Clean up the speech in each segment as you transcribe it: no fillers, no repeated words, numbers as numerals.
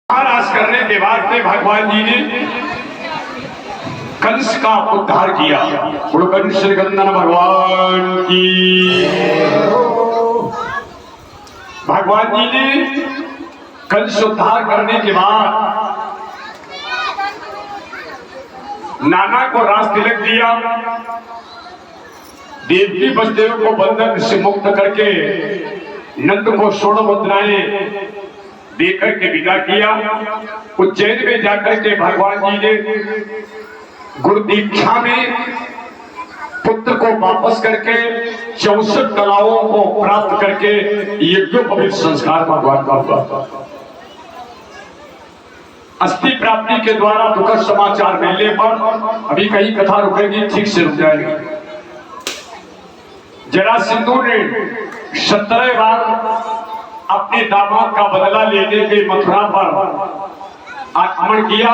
महाराज करने के बाद में भगवान जी ने कंस का उद्धार किया। कंस गंदन भगवान की। भगवान जी ने कंस उद्धार करने के बाद नाना को राज तिलक दिया। देवकी वसुदेव को बंधन से मुक्त करके नंद को स्वर्ण मुद्राएं देकर के विदा किया। उज्जैन में जाकर के भगवान जी ने गुरु दीक्षा में पुत्र को वापस करके 64 कलाओं को प्राप्त करके यज्ञोपवीत संस्कार भगवान का हुआ। अस्थि प्राप्ति के द्वारा दुखद समाचार मिलने पर अभी कहीं कथा रुकेगी, ठीक से रुक जाएगी। जरासंध ने 17 बार अपने दामाद का बदला लेने के मथुरा पर आक्रमण किया।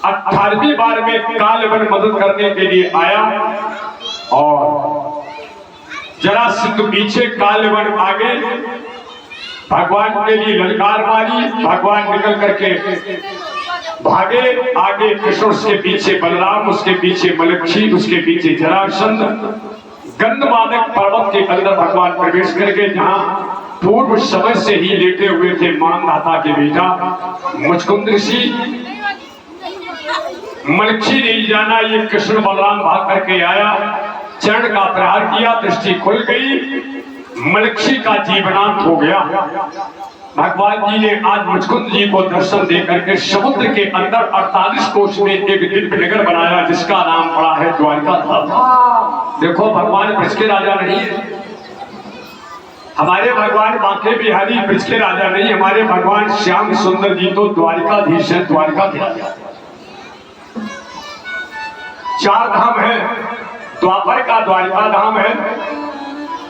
18वीं बार में कालवन मदद करने के लिए आया और जरासंध पीछे कालवन आगे भगवान के लिए ललकार मारी। भगवान निकल करके भागे। आगे कृष्ण, उसके पीछे बलराम, उसके पीछे मलक्षी, उसके पीछे जरासंध। गंधमादक पर्वत के अंदर भगवान प्रवेश करके जहां पूर्व समय से ही लेटे हुए थे मानधाता के बेटा मुचकुंद ऋषि, मलक्षी नहीं जाना, ये कृष्ण बलराम भाग करके आया, चरण का प्रहार किया, दृष्टि खुल गई, मलक्षी का जीवनांत हो गया। भगवान जी ने आज मुचकुंद जी को दर्शन दे करके समुद्र के अंदर 48 कोष में एक दिव्य नगर बनाया जिसका नाम पड़ा है द्वारिका धाम। देखो, भगवान ब्रज के राजा नहीं है, हमारे भगवान बांके बिहारी ब्रज के राजा नहीं, हमारे भगवान श्याम सुंदर जी तो द्वारिकाधीश है, द्वारिका के राजा। 4 धाम है, द्वापर का द्वारिका धाम है,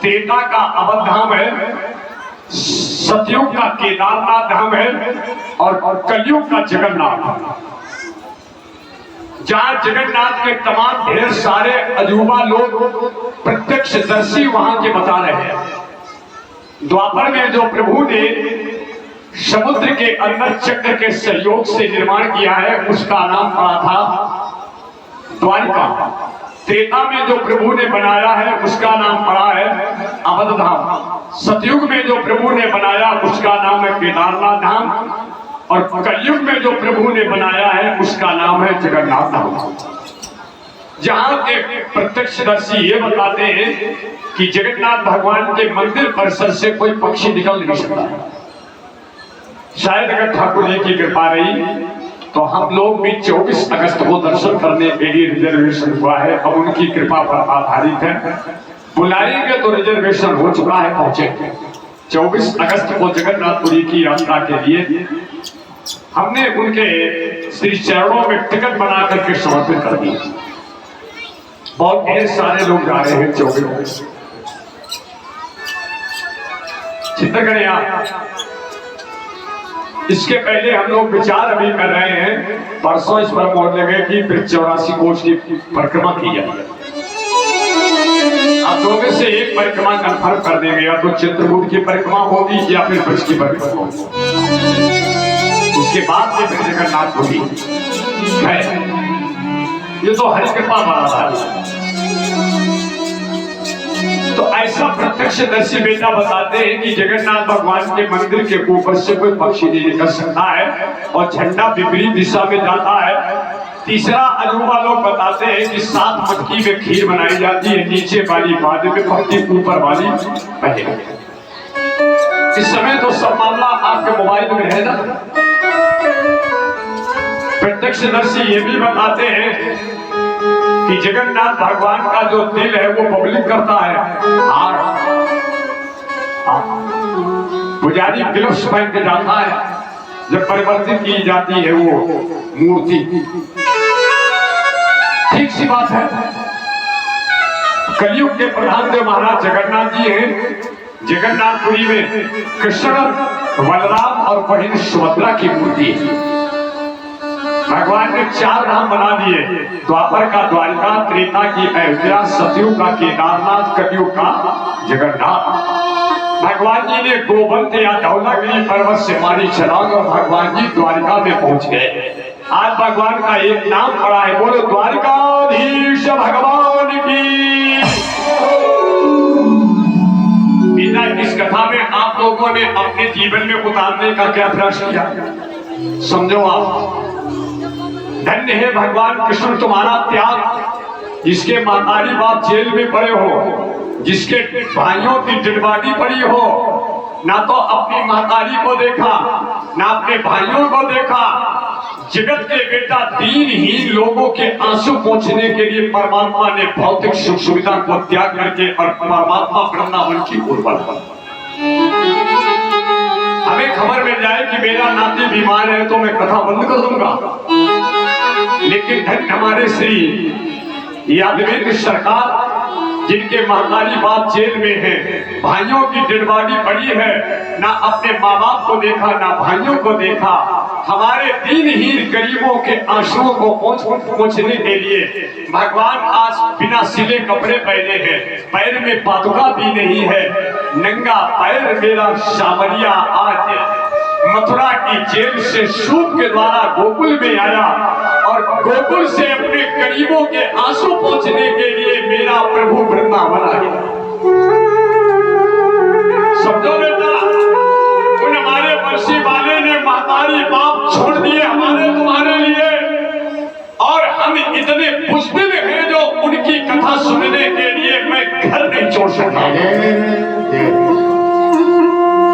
त्रेता का अवध धाम है, सतयुग का केदारनाथ धाम है और कलयुग का जगन्नाथ धाम, जहां जगन्नाथ के तमाम ढेर सारे अजूबा लोग प्रत्यक्षदर्शी वहां के बता रहे हैं। द्वापर में जो प्रभु ने समुद्र के अंदर चक्र के सहयोग से निर्माण किया है उसका नाम पड़ा था द्वारिका। त्रेता में जो प्रभु ने बनाया है उसका नाम पड़ा है अवध धाम। सतयुग में जो प्रभु ने बनाया उसका नाम है केदारनाथ धाम और कलयुग में जो प्रभु ने बनाया है उसका नाम है जगन्नाथ धाम। जहां के प्रत्यक्षदर्शी ये बताते हैं कि जगन्नाथ भगवान के मंदिर परिसर से कोई पक्षी निकल नहीं सकता। शायद अगर ठाकुर जी की कृपा रही तो हम लोग भी 24 अगस्त को दर्शन करने के लिए रिजर्वेशन हुआ है। अब उनकी कृपा पर आधारित है, बुलाएंगे तो रिजर्वेशन हो चुका है, पहुंचेंगे 24 अगस्त को जगन्नाथपुरी की यात्रा के लिए। हमने उनके श्री चरणों में टिकट बना करके समर्पित कर दी। बहुत ढेर सारे लोग जा रहे हैं 24 चिंता करें आप। इसके पहले हम लोग विचार अभी कर रहे हैं, परसों इस पर मोहर लगे कि 84 कोष की परिक्रमा की जाए। अब 2 में से एक परिक्रमा कंफर्म कर देंगे, या तो चित्रकूट की परिक्रमा होगी या फिर ब्रज की परिक्रमा होगी। उसके बाद में फिर जगन्नाथ होगी है। ये तो हरि कृपा बना था। तो ऐसा प्रत्यक्षदर्शी बेटा बताते हैं कि जगन्नाथ भगवान के मंदिर के ऊपर से कोई पक्षी नहीं निकल सकता है और झंडा विपरीत दिशा में जाता है। तीसरा अजूबा लोग बताते हैं कि 7 मटकी में खीर बनाई जाती है, नीचे वाली बाद में पत्ती, ऊपर वाली पहले। इस समय तो सब मामला आपके मोबाइल में है ना। प्रत्यक्षदर्शी ये भी बताते हैं कि जगन्नाथ भगवान का जो दिल है वो पब्लिक करता है। पुजारी ग्लव्स पहन के जाता है, जब परिवर्तित की जाती है वो मूर्ति। ठीक सी बात है। कलयुग के प्रधान देव महाराज जगन्नाथ जी हैं। जगन्नाथपुरी में कृष्ण, बलराम और बहिन सुभद्रा की मूर्ति है। भगवान ने 4 धाम बना दिए, द्वापर का द्वारिका, त्रेता की अयोध्या, सतयुग का केदारनाथ, कलयुग का जगन्नाथ। भगवान जी ने गोवंत या धौलागिरी पर्वत से मारी छलांग और भगवान जी द्वारिका में पहुंच गए। आज भगवान का एक नाम पड़ा है, बोलो द्वारिकाधीश भगवान की। बिना इस कथा में आप लोगों ने अपने जीवन में उतारने का क्या प्रयास किया, समझो आप। धन्य है भगवान कृष्ण तुम्हारा त्याग, जिसके मातारी बाप जेल में पड़े हो, जिसके भाइयों की डिडबाडी पड़ी हो, ना तो अपनी मातारी को देखा ना अपने भाइयों को देखा। जगत के बेटा दीनहीन लोगों के आंसू पोंछने के लिए परमात्मा ने भौतिक सुख सुविधा को त्याग करके और परमात्मा वृंदावन की ओर बढ़ा। हमें खबर मिल जाए कि मेरा नाती बीमार है तो मैं कथा बंद कर दूंगा, लेकिन धन्य हमारे श्री यादवेंद्र सरकार, जिनके महतारी बाप जेल में है, भाइयों की डिडबाडी पड़ी है, ना अपने माँ बाप को देखा ना भाइयों को देखा। हमारे दीनहीन गरीबों के आंसुओं को पोंछने के लिए भगवान आज बिना सिले कपड़े पहने हैं, पैर में पादुका भी नहीं है, नंगा पैर मेरा सामरिया आज मथुरा की जेल से सूप के द्वारा गोकुल में आया और गोकुल से अपने गरीबों के आंसू पोंछने के लिए मेरा प्रभु वृंदावन आ गया। समझो बेटा, उन हमारे वर्षी वाले ने महतारी बाप छोड़ दिए हमारे तुम्हारे लिए, और हम इतने बुज़दिल हैं जो उनकी कथा सुनने के लिए मैं घर नहीं छोड़ सकता,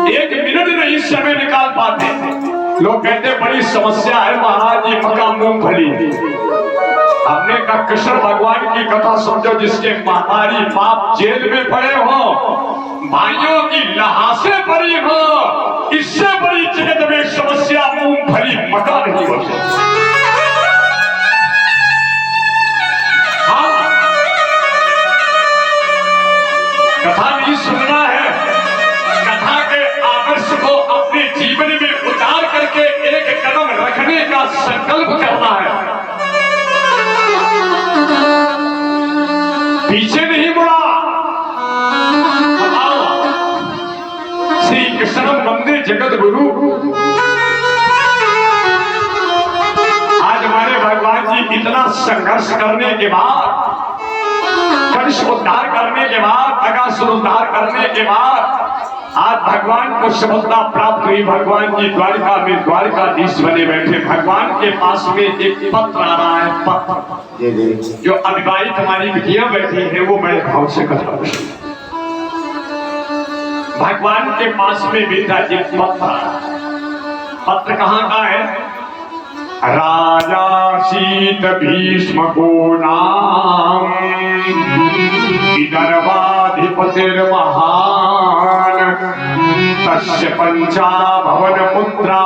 एक मिनट नहीं समय निकाल पाते। लोग कहते बड़ी समस्या है महाराज जी, मक्का मूंगफली। हमने कहा कृष्ण भगवान की कथा समझो, जिसके महतारी बाप जेल में पड़े हो, भाइयों की लहासे पड़ी हो, इससे बड़ी जगत में समस्या मूंगफली मक्का नहीं हो सकती। हाँ, कथा नहीं सुनना है, कथा के आदर्श को अपने जीवन में उतार करके एक कदम रखने का संकल्प करना है, पीछे नहीं मुड़ा। श्री कृष्ण वंदे जगत गुरु। आज हमारे भगवान जी इतना संघर्ष करने के बाद, कंस उद्धार करने के बाद, अगासुर उद्धार करने के बाद आज भगवान को सफलता प्राप्त हुई। भगवान जी द्वारिका में द्वारिकाधीश बने बैठे। भगवान के पास में एक पत्र आ रहा है, पत्र जो अविवाहित हमारी बिटियां बैठी है वो बड़े भाव से कथा। भगवान के पास में बेटा एक पत्र कहाँ का है? राजा शीत भीष्म को नाम विदर्भाधिपतिर्महान तस्य पंचा भवन पुत्रा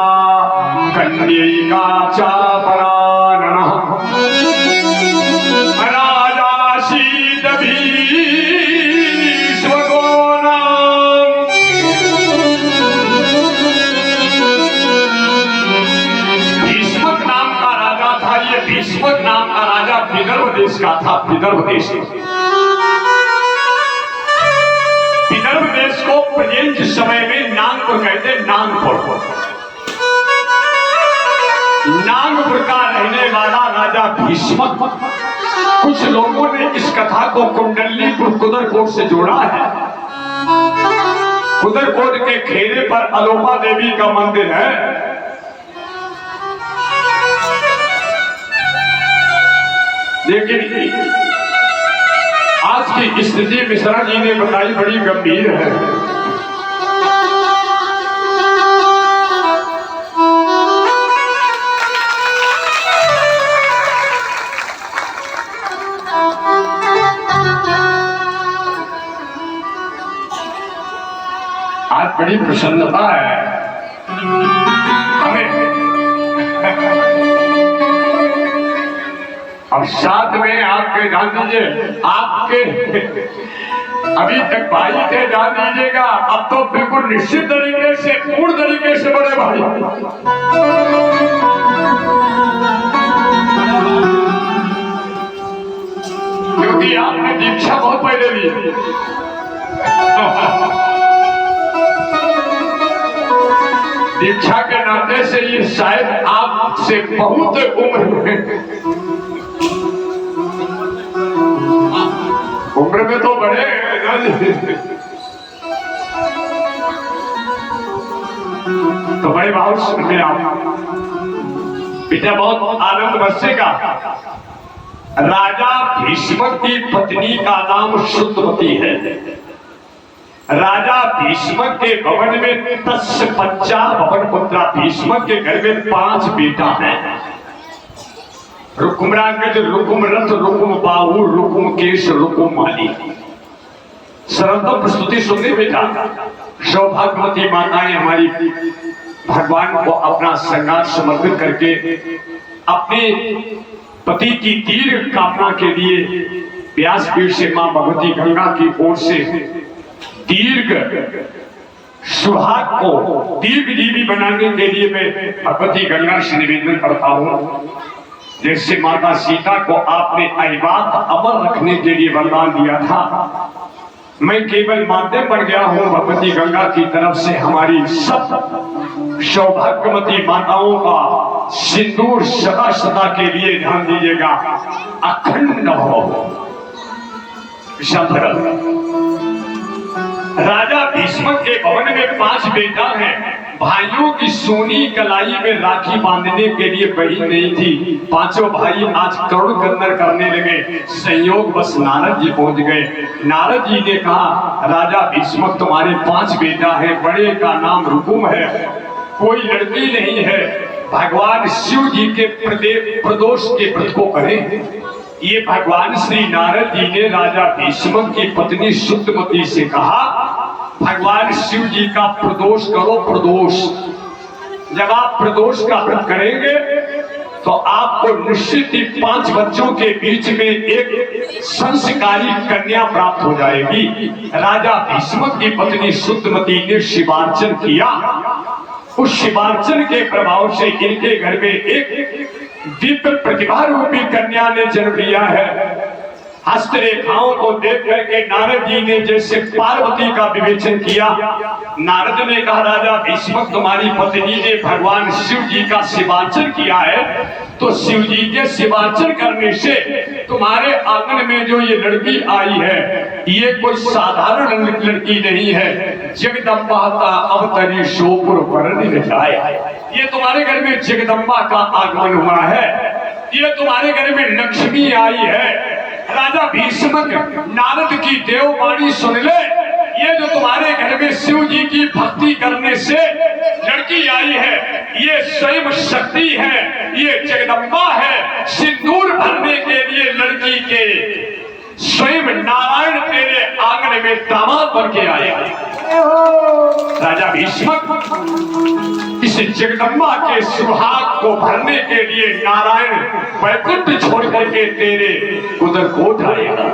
कन्यैका चापराननः। राजा शीत भीष्म को नाम, भीष्मक नाम का राजा था। ये भीष्मक नाम का राजा विदर्भ देश का था। विदर्भ देश को प्रेजेंट समय में नागपुर कहते, नागपुर। नागपुर का रहने वाला राजा भीष्मक। कुछ लोगों ने इस कथा को कुंडलीपुर कुदरकोट से जोड़ा है। कुदरकोट के खेरे पर अलोपा देवी का मंदिर है। लेकिन आज की स्थिति मिश्रा जी ने बताई बड़ी गंभीर है। आज बड़ी प्रसन्नता है हमें। अब साथ में आपके जान दीजिए, आपके अभी तक भाई थे, जान दीजिएगा, अब तो बिल्कुल निश्चित तरीके से, पूर्ण तरीके से बड़े भाई। क्योंकि आपने दीक्षा बहुत पहले ली। दीक्षा के नाते से ये शायद आपसे बहुत उम्र में तो बड़े तो बड़े भाव सुन आप बेटा, बहुत आनंद बरसेगा। राजा भीष्म की पत्नी का नाम शुद्धमती है। राजा भीष्म के भवन में 10 बच्चा भवन पुत्रा। भीष्म के घर में 5 बेटा हैं। रुकुमरागज, रुकुम रथ, रुकुम बाहु, रुकुम केश, रुकुम माली। सर्वोत्तम प्रस्तुति सुनने बेटा। सौभाग्यवती माताएं हमारी भगवान को अपना श्रृंगार समर्पित करके अपने पति की दीर्घ कामना के लिए व्यासपीठ से मां भगवती गंगा की ओर से दीर्घ सुहाग को दीर्घजीवी बनाने के लिए मैं भगवती गंगा से निवेदन करता हूं। जैसे माता सीता को आपने अहिबात अमर रखने के लिए वरदान दिया था, मैं केवल माध्यम बन गया हूं भगवती गंगा की तरफ से हमारी सब सौभाग्यवती माताओं का सिंदूर सदा सदा के लिए ध्यान दीजिएगा, अखंड हो। राजा भीष्म के भवन में 5 बेटा हैं। भाइयों की सोनी कलाई में राखी बांधने के लिए बहन नहीं थी। 5 भाई आज करुण कन्नर करने लगे। संयोग बस नारद जी पहुंच गए। नारद जी ने कहा, राजा भीष्म तुम्हारे 5 बेटा हैं, बड़े का नाम रुकुम है, कोई लड़की नहीं है, भगवान शिव जी के प्रदोष के व्रत को करें। ये भगवान श्री नारद जी ने राजा भीष्म की पत्नी शुद्धमती से कहा, भगवान शिव जी का प्रदोष करो। प्रदोष, जब आप प्रदोष का व्रत करेंगे तो आपको निश्चित ही 5 बच्चों के बीच में एक संस्कारी कन्या प्राप्त हो जाएगी। राजा भीष्म की पत्नी शुद्धमती ने शिवार्चन किया। उस शिवार्चन के प्रभाव से इनके घर में एक दिव्य प्रतिभा रूपी कन्या ने जन्म लिया है। हस्तरेखाओं को देख करके नारद जी ने जैसे पार्वती का विवेचन किया। नारद ने कहा, राजा भीष्म तुम्हारी पत्नी ने भगवान शिव जी का शिवार्चन किया है, तो शिव जी के शिवार्चन करने से तुम्हारे आंगन में जो ये लड़की आई है, ये कोई साधारण लड़की नहीं है। जगदम्बा का अवतरी शोपुर वर्ण जाए। ये तुम्हारे घर में जगदम्बा का आगमन हुआ है, ये तुम्हारे घर में लक्ष्मी आई है। राजा भीष्म नारद की देववाणी सुन ले, ये जो तुम्हारे घर में शिव जी की भक्ति करने से लड़की आई है, ये स्वयं शक्ति है, ये जगदम्बा है। सिंदूर भरने के लिए लड़की के स्वयं नारायण तेरे आंगन में दामाद बन के आए। राजा भीष्म इस जगदम्बा के सुहाग को भरने के लिए नारायण वैकुंठ छोड़ करके तेरे उधर कोट आएगा।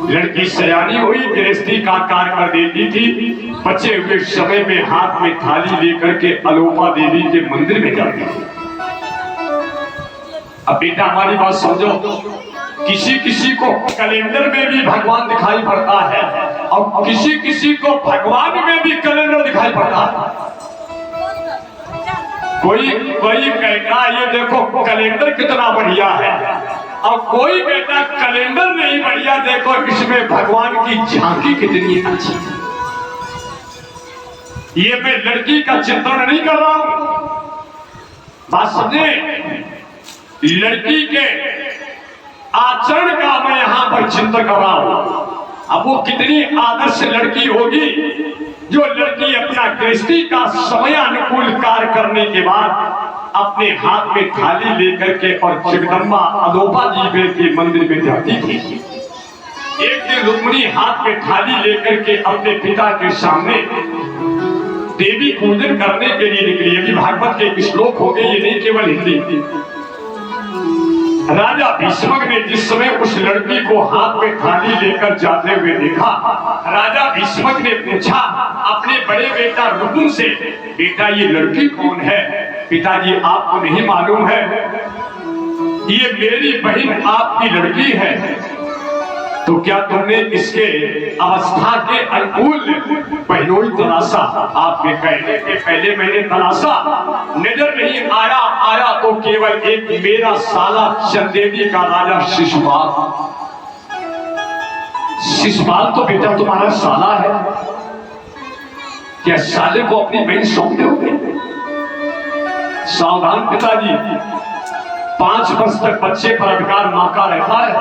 लड़की सयानी हुई, गृहस्थी का कार्य कर देती थी। बचे हुए समय में हाथ में थाली लेकर के अलोपा देवी के मंदिर में जाती थी। अब बेटा हमारी बात समझो, किसी किसी को कैलेंडर में भी भगवान दिखाई पड़ता है और किसी किसी को भगवान में भी कैलेंडर दिखाई पड़ता है। कोई कहता ये देखो कैलेंडर कितना बढ़िया है, और कोई कहता कैलेंडर नहीं बढ़िया, देखो इसमें भगवान की झांकी कितनी अच्छी है। ये मैं लड़की का चित्रण नहीं कर रहा हूं, बात समझे। लड़की के आचरण का मैं यहां पर चिंतन कर रहा हूं। अब वो कितनी आदर्श लड़की होगी जो लड़की अपना गृहस्थी का समयानुकूल कार्य करने के बाद अपने हाथ में थाली लेकर के और जगदम्बा अलोपा जी के मंदिर में जाती थी। एक दिन रुक्मिणी हाथ में थाली लेकर के अपने पिता के सामने देवी पूजन करने के लिए निकली। अभी भागवत के श्लोक हो गए, ये नहीं केवल हिंदी। राजा भीष्म ने जिस समय उस लड़की को हाथ में थाली लेकर जाते हुए देखा, राजा भीष्म ने पूछा अपने बड़े बेटा रुकुम से, बेटा ये लड़की कौन है? पिताजी आपको नहीं मालूम है, ये मेरी बहन आपकी लड़की है। तो क्या तुमने इसके अवस्था के अनुकूल बहनोई तलाशा, आपके कहने के पहले मैंने तलाशा, नजर नहीं आया, आया तो केवल एक मेरा साला चंदेरी का राजा शिशुपाल। शिशुपाल तो बेटा तुम्हारा साला है, क्या साले को अपनी बहन सौंप दोगे? सावधान पिताजी, 5 वर्ष तक बच्चे पर अधिकार मां का रहता है,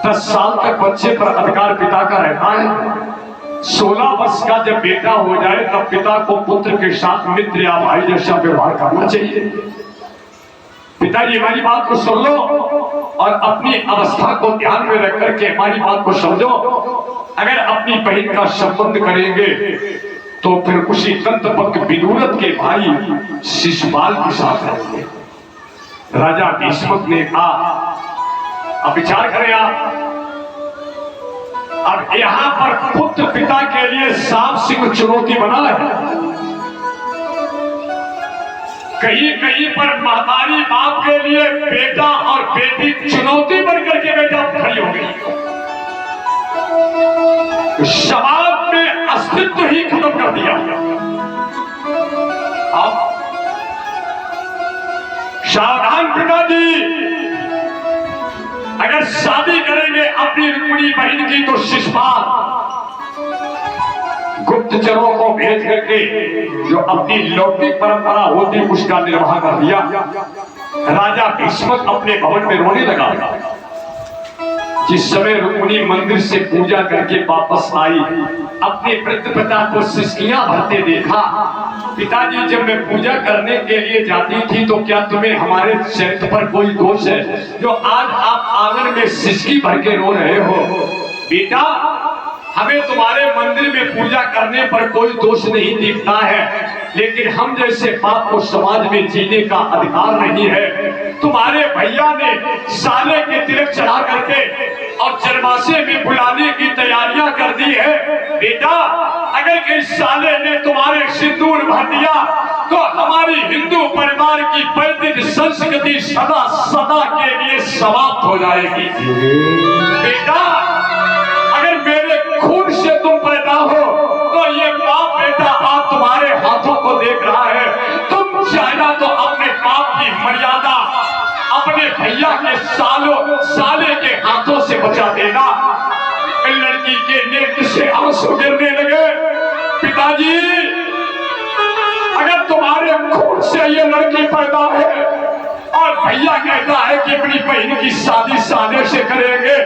10 साल तक बच्चे पर अधिकार पिता का रहता है, 16 वर्ष का जब बेटा हो जाए तब पिता को पुत्र के साथ मित्र या भाई जैसा व्यवहार करना चाहिए। पिताजी हमारी बात को सुन लो और अपनी अवस्था को ध्यान में रख करके हमारी बात को समझो। अगर अपनी बहन का संबंध करेंगे तो फिर उसी दंतपक विदुरथ के भाई शिशुपाल के साथ रहेंगे। राजा भीष्मक ने कहा, अब विचार करें आप, अब यहां पर पुत्र पिता के लिए सांप सिंह चुनौती बना है, कहीं कहीं पर महतारी बाप के लिए बेटा और बेटी चुनौती बनकर के बेटा खड़ी हो गई। समाज में अस्तित्व ही खत्म कर दिया। अब सावधान पिताजी, अगर शादी करेंगे अपनी रुक्मिणी बहन की तो शिशुपाल गुप्तचरों को भेज करके जो अपनी लौकिक परंपरा होती उसका निर्वाह कर दिया। राजा भीष्मक अपने भवन में रोने लगा। जिस समय रुक्मिणी मंदिर से पूजा करके वापस आई, अपने वृद्ध पिता को सिसकियां भरते देखा। पिताजी, जब मैं पूजा करने के लिए जाती थी तो क्या तुम्हें हमारे चरित्र पर कोई दोष है जो आज आप आंगन में सिसकी भर के रो रहे हो? बेटा, हमें तुम्हारे मंदिर में पूजा करने पर कोई दोष नहीं दिखता है, लेकिन हम जैसे बाप को समाज में जीने का अधिकार नहीं है। तुम्हारे भैया ने साले के तिलक चढ़ा करके और जन्माशय में बुलाने की तैयारियां कर दी है। बेटा, अगर कहीं साले ने तुम्हारे सिंदूर भर दिया तो हमारी हिंदू परिवार की वैदिक संस्कृति सदा सदा के लिए समाप्त हो जाएगी। बेटा, अगर मेरे खून से तुम पैदा हो तो ये बाप बेटा आप तुम्हारे हाथों को देख रहा है। तुम चाहना तो अपने बाप की मर्यादा अपने भैया के साले के हाथों से बचा देना। लड़की के नेत्र से आंसू गिरने लगे। पिताजी, अगर तुम्हारे खून से ये लड़की पैदा है और भैया कहता है कि अपनी बहन की शादी साले से करेंगे,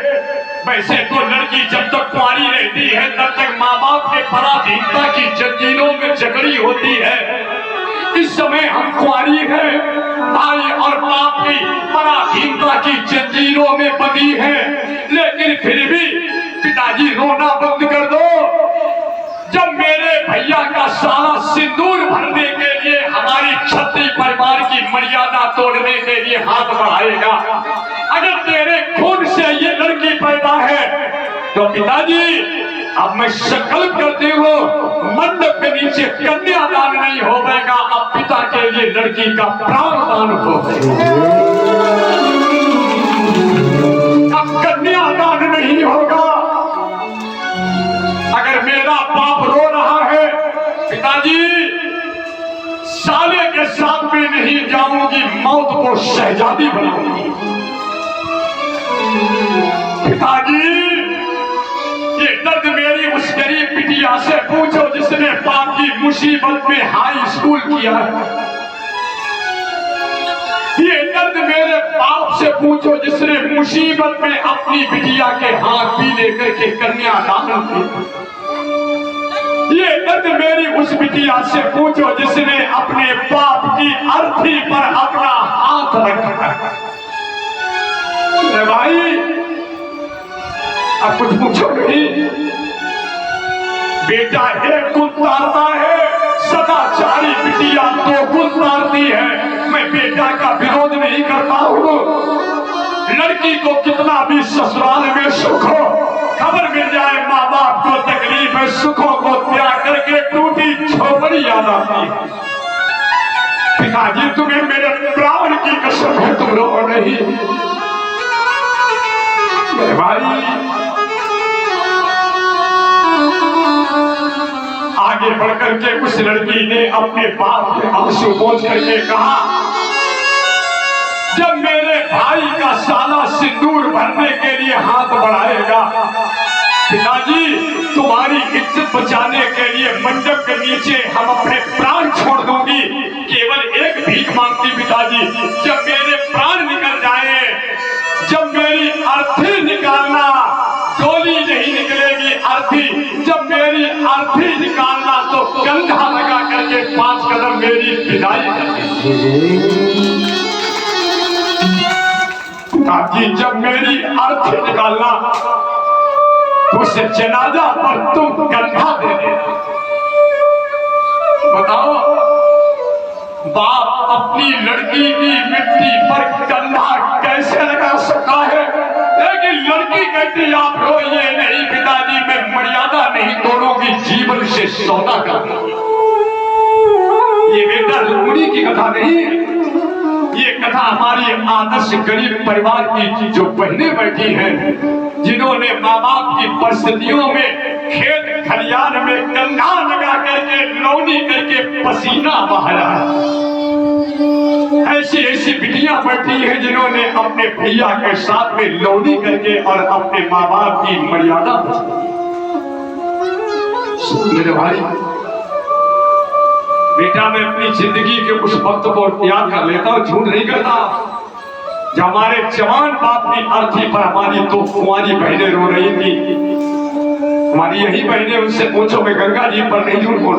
वैसे तो लड़की जब तक कुंवारी रहती है तब तक माँ बाप के पराधीनता की जंजीरों में जकड़ी होती है। इस समय हम कुंवारी हैं, भाई और बाप की पराधीनता की जंजीरों में बंधी हैं, लेकिन फिर भी पिताजी रोना बंद कर दो। जब मेरे भैया का साला सिंदूर भरने के लिए हमारी क्षत्रिय परिवार की मर्यादा तोड़ने के लिए हाथ बढ़ाएगा, अगर तेरे खून से ये लड़की पैदा है तो पिताजी अब मैं संकल्प करती हूँ मंडप के नीचे कन्यादान नहीं होगा, अब पिता के लिए लड़की का प्राणदान होगा। अब कन्यादान नहीं होगा। अगर मेरा बाप रो रहा है, पिताजी साले के साथ में नहीं जाऊंगी, मौत को शहजादी बनाऊंगी। पिताजी, ये दर्द मेरी उस गरीब बिटिया से पूछो जिसने बाप की मुसीबत में हाई स्कूल किया है। ये दर्द मेरे बाप से पूछो जिसने मुसीबत में अपनी बिटिया के हाथ भी लेकर के कन्यादान किया। ये दर्द मेरी उस बिटिया से पूछो जिसने अपने बाप की अर्थी पर अपना हाथ रखा। भाई, अब कुछ पूछो नहीं। बेटा एक गुण तारता है, सदाचारी बिटिया 2 गुण तारती है। मैं बेटा का विरोध नहीं करता हूँ। लड़की को कितना भी ससुराल में सुख हो, खबर मिल जाए माँ बाप को तकलीफ है, सुखों को त्याग करके टूटी झोपड़ी याद आती है। पिताजी, तुम्हें मेरे प्राण की कसम है, तुम रो नहीं। भाई, आगे बढ़कर के उस लड़की ने अपने बाप के आंसू पोंछ करके कहा, जब मेरे भाई का साला सिंदूर भरने के लिए हाथ बढ़ाएगा, पिताजी तुम्हारी इज्जत बचाने के लिए मंडप के नीचे हम अपने प्राण छोड़ दूंगी, केवल एक भीख मांगती पिताजी, जब मेरे प्राण निकल जाए, जब मेरी अर्थी निकालना, डोली नहीं निकलेगी अर्थी, जब मेरी अर्थी निकालना तो कंधा लगा करके 5 कदम मेरी विदाई करनी। ताकि जब मेरी अर्थी निकालना उस जनाजा पर तुम कंधा दे देना। बताओ, बाप अपनी लड़की की मिट्टी पर कंधा कैसे लगा सकता है? लेकिन लड़की कहती आप रोइए नहीं पिताजी, मैं मर्यादा नहीं तोड़ूंगी, जीवन से सौदा करूंगी। ये बेटा रुक्मिणी की कथा नहीं, ये कथा हमारी आदर्श गरीब परिवार की जो बहनें बैठी हैं, जिन्होंने माँ बाप की परिस्थितियों में खेत खलियान में कंधा लगा करके लौनी करके पसीना बहाया। ऐसी ऐसी बिटियां बैठी हैं जिन्होंने अपने भैया के साथ में लौनी करके और अपने माँ बाप की मर्यादा मेरे भाई, बेटा मैं अपनी जिंदगी के उस वक्त को याद कर लेता हूँ, झूठ नहीं करता। जब हमारे जवान बाप की अर्थी पर हमारी 2 कुंवारी बहनें रो रही थी, हमारी यही बहनें, उनसे पूछो, मैं गंगा जी पर नहीं झूठ बोल,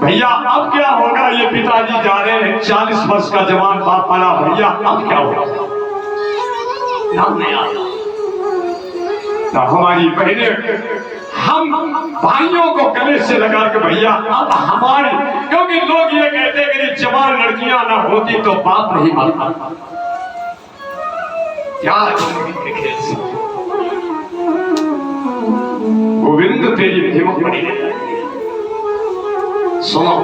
भैया अब क्या होगा? ये पिताजी जा रहे हैं, 40 वर्ष का जवान बाप वाला, भैया अब क्या होगा? नाम नहीं आता। तो हमारी बहनें हम भाइयों को गले से लगा के, भैया अब हमारी, क्योंकि लोग ये कहते हैं कि जवान लड़कियां ना होती तो बाप नहीं मानता। क्या के खेल से गोविंद तेरी हिम्मत बड़ी है। सुनो,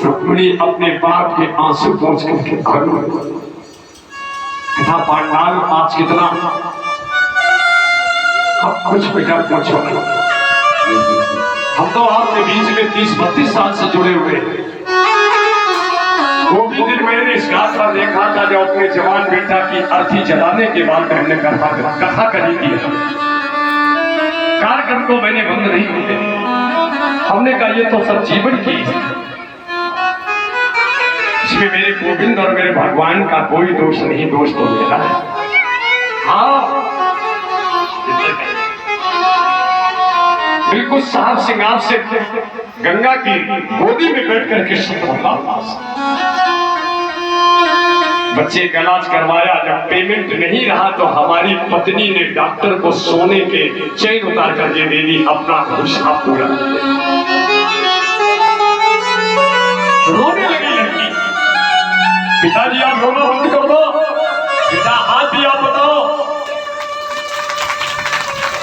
रुक्मिणी अपने बाप के आंसू पहुंच करके कथा पांडाल आज कितना, अब कुछ बेटा पूछो, हम तो आपके बीच में 30-32 साल से जुड़े हुए हैं। वो भी दिन मैंने इस घाट पर देखा था जब अपने जवान बेटा की अर्थी जलाने के बाद हमने कथा करी थी। कार्यक्रम को मैंने बंद नहीं होते, हमने कहा ये तो सब जीवन की, इसमें मेरे गोविंद और मेरे भगवान का कोई दोष नहीं, दोष तो मेरा है। हाँ बिल्कुल साफ सिंगार से गंगा की गोदी में बैठ कर कृष्ण बच्चे का इलाज करवाया। जब पेमेंट नहीं रहा तो हमारी पत्नी ने डॉक्टर को सोने के चेन उतार करके दे दी, अपना भरोसा पूरा। रोने लगी लड़की, पिताजी आप रोना बंद कर दो, पिता हाथ भी आप बताओ।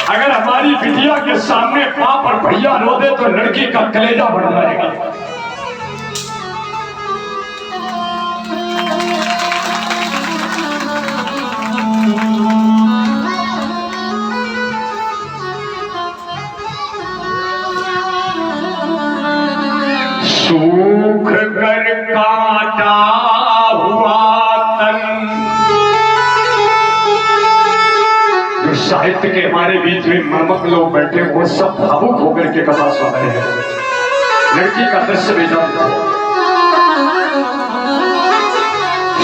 अगर हमारी बिटिया के सामने बाप और भैया रो दे तो लड़की का कलेजा बढ़ जाएगा। सूख कर काटा हुआ तन, साहित्य के हमारे बीच में मर्मक लोग बैठे, वो सब भावुक होकर के कथा सुन रहे हैं। लड़की का दृश्य भेजा,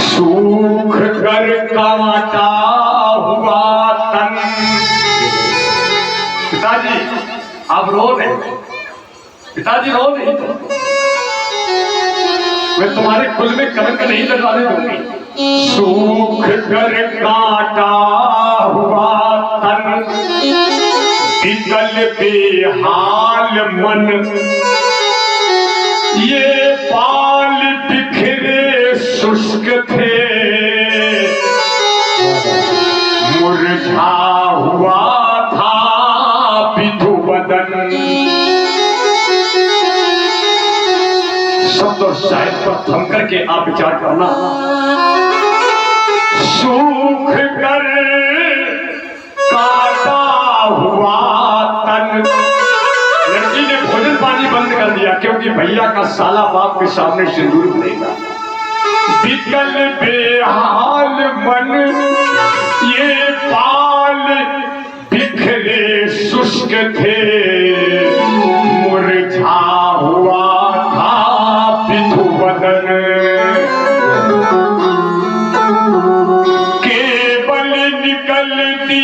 सूख कर काटा हुआ तन। पिताजी आप रो रहे, पिताजी रो नहीं तो मैं तुम्हारे कुल में कलंक नहीं लगाने दूंगी। सूख कर काटा हुआ तन, बिगल बेहाल मन, ये बाल बिखरे शुष्क थे, मुरझा हुआ था विधु बदन। शब्द और शायद पर थम करके आप विचार करना। सूख कर काटा हुआ तन, भैया का साला बाप के सामने सिंदूर भरेगा। बिकल बेहाल मन ये बाल बिखरे शुष्क थे, मुरझा हुआ था पितु बदन, केवल निकलती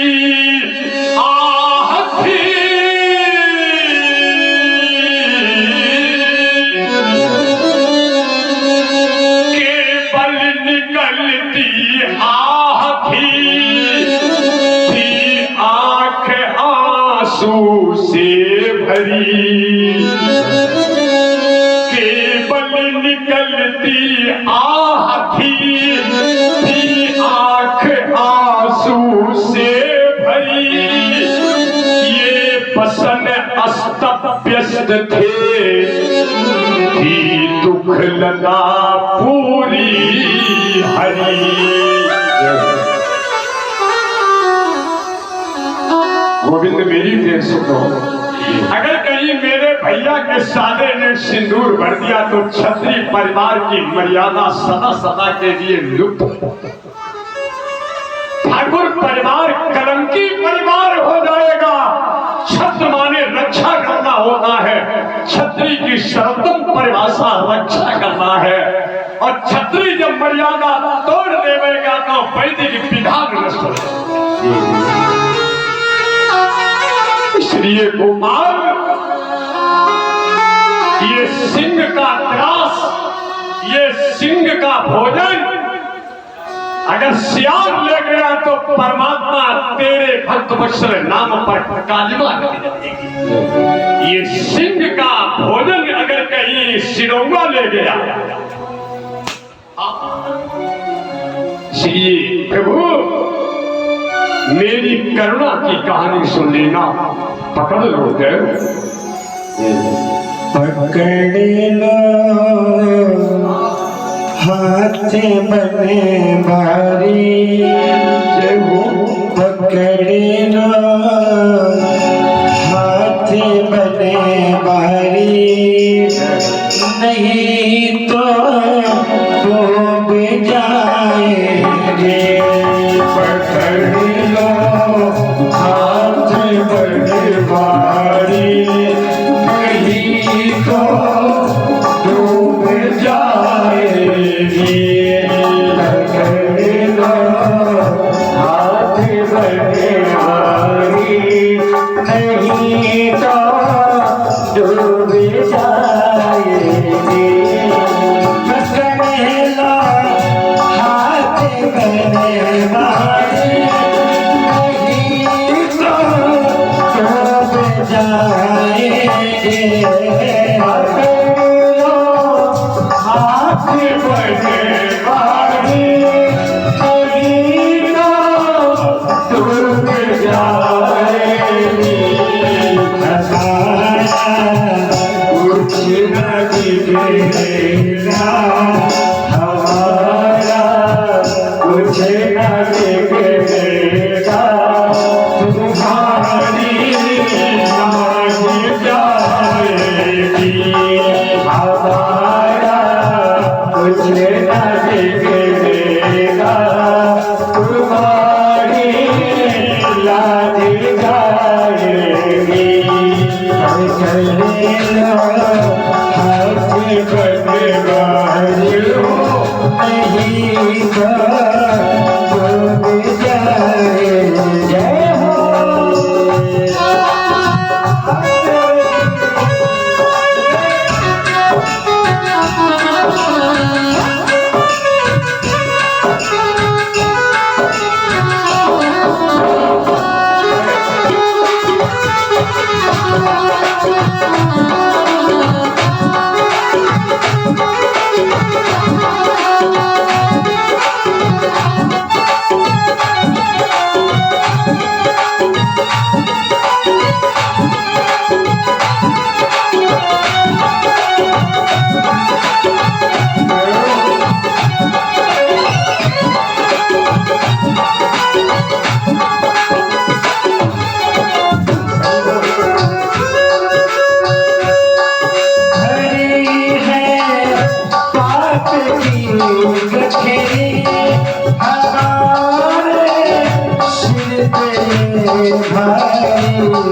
से भरी, केवल निकलती आह थी आंख आंसू से भरी, ये बसन अस्त व्यस्त थे, थी दुख लगा पूरी हरी। गोविंद मेरी देर सुनो, अगर कहीं मेरे भैया के साले ने सिंदूर भर दिया तो क्षत्रिय परिवार की मर्यादा सदा सदा के लिए लुप्त। ठाकुर परिवार कलंकी परिवार हो जाएगा। छत्र माने रक्षा करना होता है, क्षत्रिय की सर्वोत्तम परिभाषा रक्षा करना है, और क्षत्रिय जब मर्यादा तोड़ देगा तो वैदिक विधान नष्ट हो जाएगा। इसलिए गोपाल, ये सिंह का त्रास, ये सिंह का भोजन अगर सियार ले गया तो परमात्मा तेरे भक्त वत्सल नाम पर कालिमा लगेगी। ये सिंह का भोजन अगर कहीं सिरौआ ले गया, इसलिए प्रभु मेरी करुणा की कहानी सुन लेना। पकड़ लो देव, पकड़ लो हाथ बने भारी, पकड़ लो हाथ बने भारी, नहीं तो डूब जाएंगे। पकड़ लो हाथ बने भारी, नहीं तो डूब जाएगी। पकड़ लो हाथ बने भारी, नहीं तो डूब जाएगी। पकड़ लो हाथ बने भारी, नहीं तो डूब जाएगी। हाथ बने भारी, नहीं तो डूब जाएगी। कुछ न दिखेगा हमारा, कुछ न दिखेगा तुम्हारी नहीं तो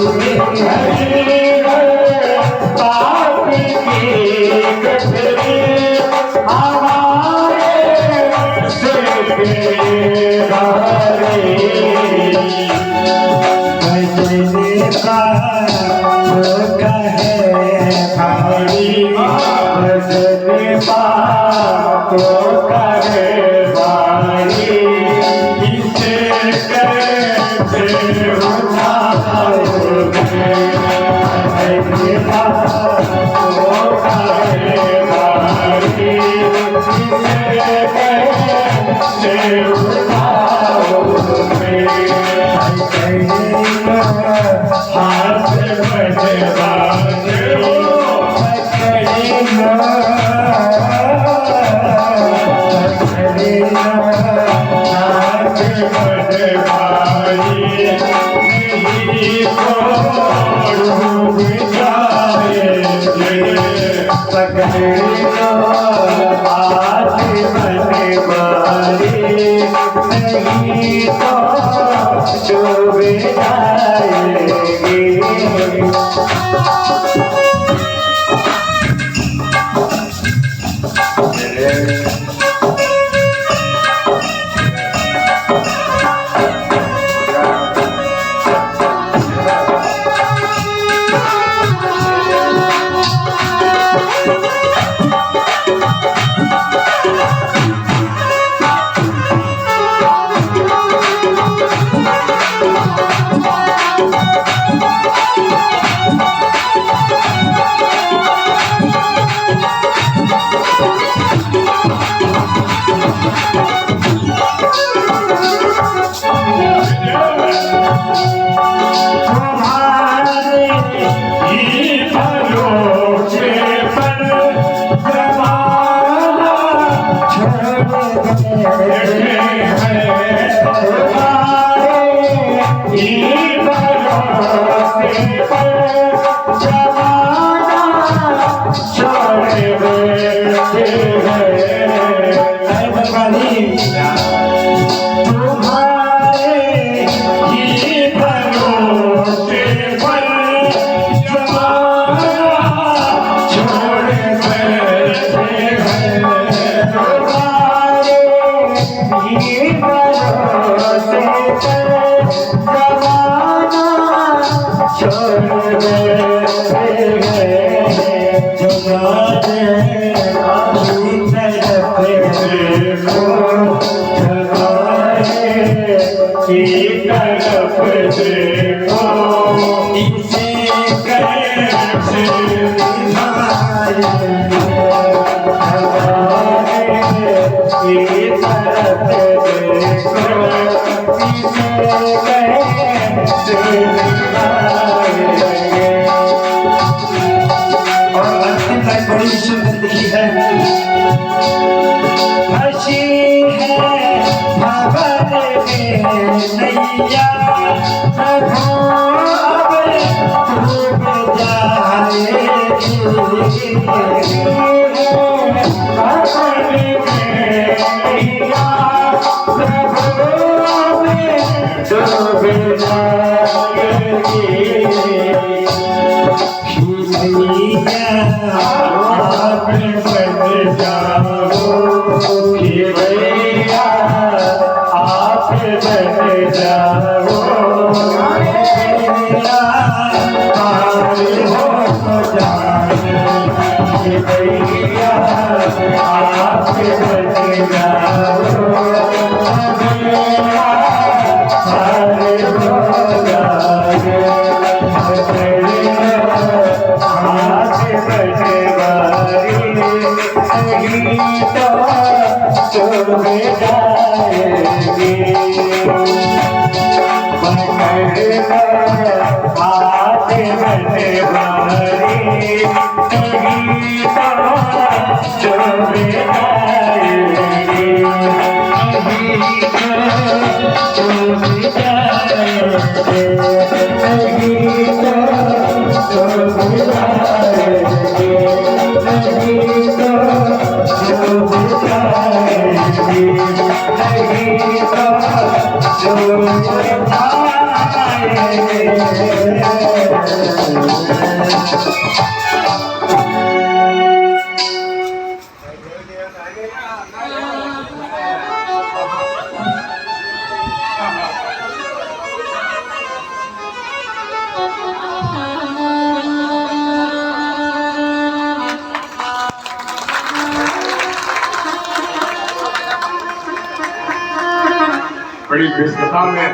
बड़ी व्यस्तता में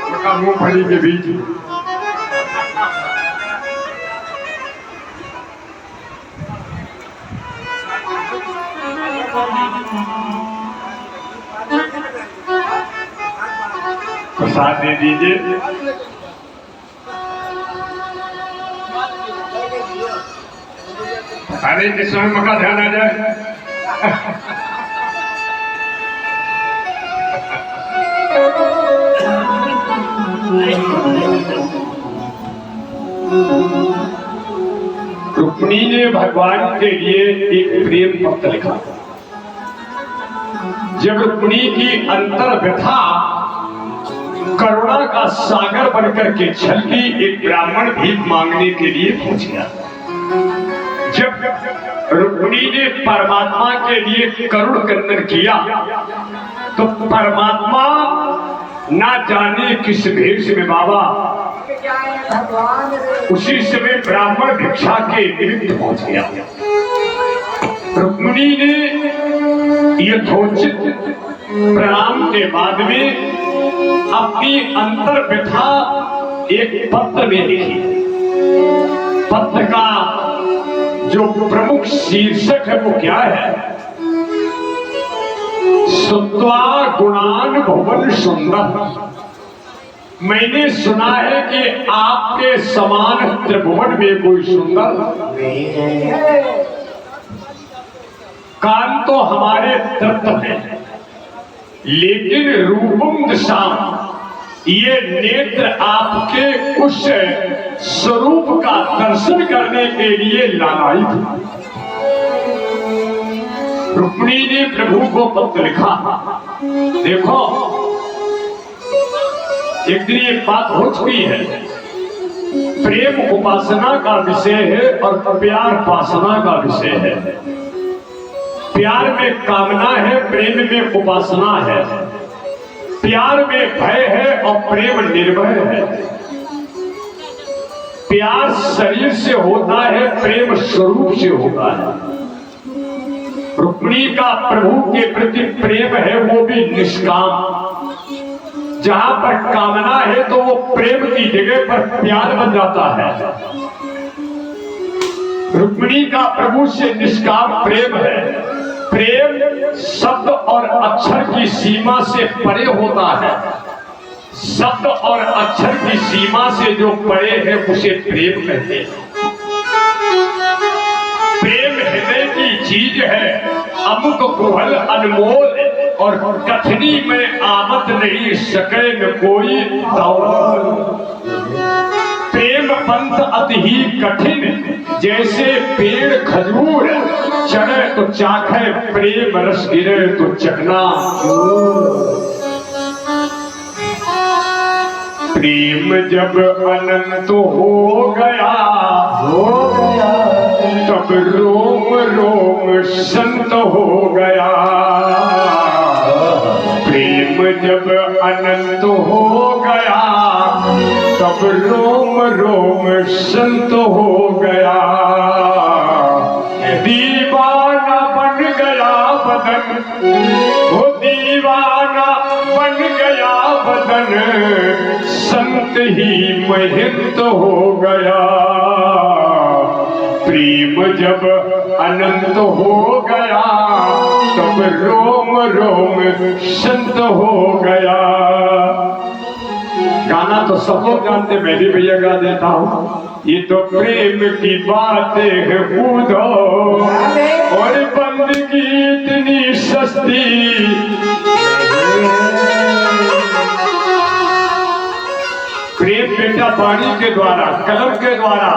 उनका मूंगफली के बीच प्रसाद दे दीजिए। अरे किस समय मका ध्यान आ जाए। रुक्मिणी ने भगवान के लिए एक प्रेम पत्र लिखा। जब रुक्मिणी की अंतर व्यथा करुणा का सागर बनकर के छलकी, एक ब्राह्मण भीख मांगने के लिए पहुंच गया। जब रुक्मिणी ने परमात्मा के लिए करुण क्रंदन किया तो परमात्मा ना जाने किस भेष में बाबा उसी समय ब्राह्मण भिक्षा के निमित्त पहुंच गया। रुक्मिणी ने यथोचित प्रणाम के बाद में अपनी अंतर व्यथा एक पत्र में लिखी। पत्र का जो प्रमुख शीर्षक है वो क्या है? सुत्वा गुणान भुवन सुंदर। मैंने सुना है कि आपके समान त्रिभुवन में कोई सुंदर नहीं है। कान तो हमारे तृप्त है, लेकिन रूपम दिशाम, ये नेत्र आपके उस स्वरूप का दर्शन करने के लिए लालायित। रुक्मिणी ने प्रभु को पत्र लिखा। देखो, एक दिन एक बात हो चुकी है। प्रेम उपासना का विषय है और प्यार उपासना का विषय है। प्यार में कामना है, प्रेम में उपासना है। प्यार में भय है और प्रेम निर्भय है। प्यार शरीर से होता है, प्रेम स्वरूप से होता है। रुक्मिणी का प्रभु के प्रति प्रेम है, वो भी निष्काम। जहां पर कामना है तो वो प्रेम की जगह पर प्यार बन जाता है। रुक्मिणी का प्रभु से निष्काम प्रेम है। प्रेम शब्द और अक्षर की सीमा से परे होता है। शब्द और अक्षर की सीमा से जो परे है उसे प्रेम कहते हैं। प्रेम हृदय की चीज है, अमुक कुहल अनमोल, और कथनी में आमद नहीं सके न कोई दौर। प्रेम पंथ अति ही कठिन, जैसे पेड़ खजूर, चढ़े तो चाखे प्रेम रस, गिरे तो चकना। प्रेम जब अनंत हो गया तब रोम रोम संत हो गया। प्रेम जब अनंत हो गया तब रोम रोम संत हो गया। दीवाना बन गया बदन, वो दीवाना बन गया बदन, संत ही महंत हो गया। प्रेम जब अनंत हो गया तब रोम रोम संत हो गया। गाना तो सब लोग जानते, मैं भी भैया गा देता हूँ। ये तो प्रेम की बातें है बूढ़ो, और बंदगी इतनी सस्ती। प्रेम बेटा वाणी के द्वारा, कलम के द्वारा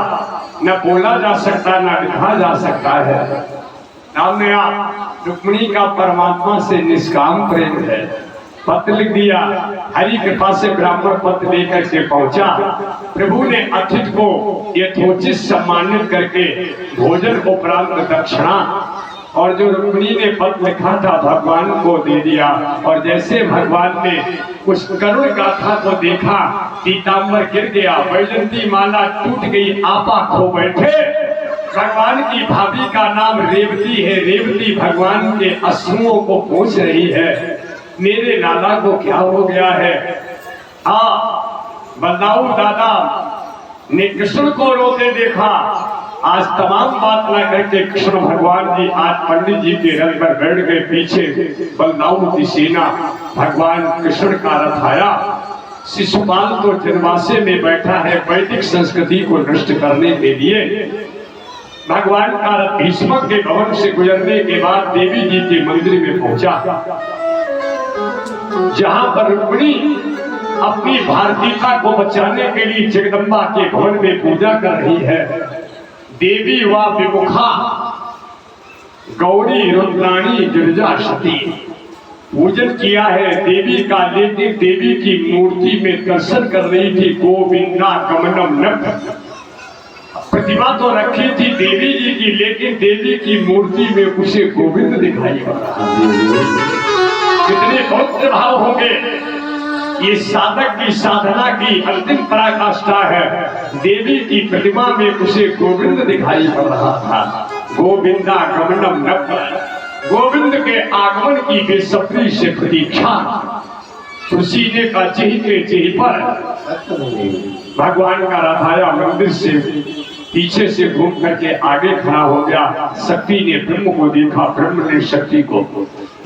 न बोला जा सकता, न लिखा जा सकता है। नाम ने आप रुक्मिणी का परमात्मा से निष्काम प्रेम है। पत्र लिख दिया। हरि कृपा से ब्राह्मण पत्र लेकर के पहुंचा। प्रभु ने अतिथि को यथोचित सम्मानित करके भोजन उपरांत दक्षिणा और जो रुक्मिणी ने पत्र लिखा था भगवान को दे दिया। और जैसे भगवान ने उस करुण गाथा को देखा, पीताम्बर गिर गया, वैजंती माला टूट गई, आपा खो बैठे। भगवान की भाभी का नाम रेवती है। रेवती भगवान के अश्रुओं को पोंछ रही है, मेरे लाला को क्या हो गया है। बलदाऊ दादा ने कृष्ण को रोते देखा। आज तमाम बात ना करके कृष्ण भगवान जी आज पंडित जी के रथ पर बैठ गए। पीछे बलदाऊ की सेना, भगवान कृष्ण का रथ आया। शिशुपाल तो जनवासे में बैठा है वैदिक संस्कृति को नष्ट करने के लिए। भगवान का रथ भीष्मक के भवन से गुजरने के बाद देवी जी के मंदिर में पहुंचा, जहां पर रुक्मिणी अपनी भारतीयता को बचाने के लिए जगदम्बा के भवन में पूजा कर रही है। देवी व विमुखा गौरी रुद्राणी गिरिजा सती पूजन किया है देवी का, लेकिन देवी की मूर्ति में दर्शन कर रही थी गोविंदा गमनम न। प्रतिमा तो रखी थी देवी जी की, लेकिन देवी की मूर्ति में उसे गोविंद दिखाई पड़ रहा। कितने बहुत प्रभाव होंगे। ये साधक की साधना की अंतिम पराकाष्ठा है। देवी की प्रतिमा में उसे गोविंद दिखाई पड़ रहा था। गोविंदा गमनम न, गोविंद के आगमन की बेसब्री से प्रतीक्षा। तुलसी ने का चही के चही पर भगवान का रथ आया, मंदिर से पीछे से घूम करके आगे खड़ा हो गया। शक्ति ने ब्रह्म को देखा, ब्रह्म ने शक्ति को।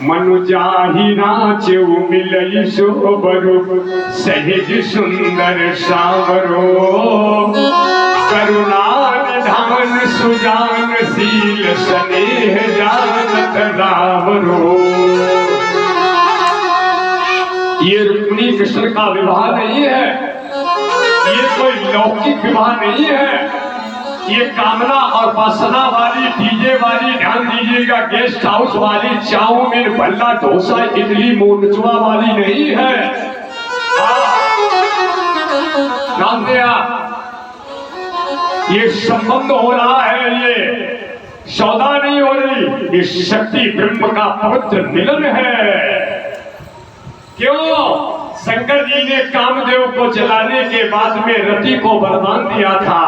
मनु जाहि नाचेउ मिलई सोबरु, सहज सुंदर सावरो, करुणा निधान सुजान शील स्नेह जानत रावरो। ये रुक्मिणी कृष्ण का विवाह नहीं है, ये कोई लौकिक विवाह नहीं है। ये कामना और वासना वाली, डीजे वाली, ध्यान दीजिएगा, गेस्ट हाउस वाली, चाउमीन भल्ला डोसा इडली मोनचुआ वाली नहीं है। ध्यान दिया, ये संबंध हो रहा है, ये सौदा नहीं हो रही। ये शक्ति ब्रह्म का पवित्र मिलन है। क्यों? शंकर जी ने कामदेव को जलाने के बाद में रति को वरदान दिया था।